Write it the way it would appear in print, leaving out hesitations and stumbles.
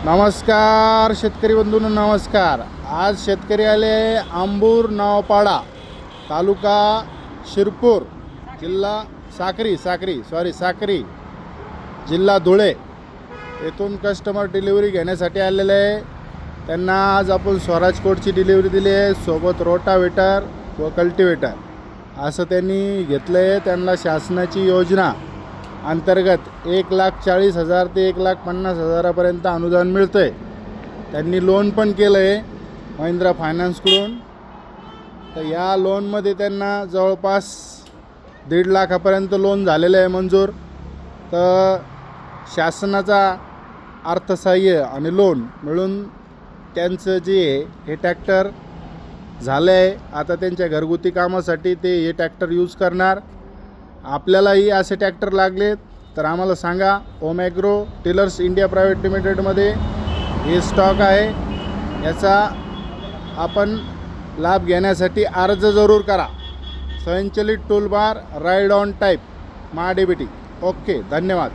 नमस्कार शेतकरी बंधूंनो, नमस्कार। आज शेतकरी आले आंबूर नवापाडा, तालुका शिरपूर, जिल्हा साक्री, जिल्हा धुळे येथून कस्टमर डिलिव्हरी घेण्यासाठी आलेले आहे। त्यांना आज आपण स्वराज कोडची डिलिव्हरी दिली आहे, सोबत रोटावेटर व कल्टिवेटर असं त्यांनी घेतलं आहे। त्यांना शासनाची योजना अंतर्गत 1,40,000 ते 1,50,000पर्यंत अनुदान मिळतं आहे। त्यांनी लोन पण केलं आहे महिंद्रा फायनान्सकडून। तर या लोनमध्ये त्यांना जवळपास 1.5 लाखापर्यंत लोन झालेलं आहे मंजूर। तर शासनाचा अर्थसहाय्य आणि लोन मिळून त्यांचं जे हे ट्रॅक्टर झालं आहे। आता त्यांच्या घरगुती कामासाठी ते हे ट्रॅक्टर यूज करणार। आपल्यालाही असे ट्रॅक्टर लागले तर आम्हाला सांगा। ओम ॲग्रो टिलर्स इंडिया प्रायव्हेट लिमिटेडमध्ये हे स्टॉक आहे, याचा आपण लाभ घेण्यासाठी अर्ज जरूर करा। स्वयंचलित toolbar, ride on type, MahaDBT. Okay, धन्यवाद।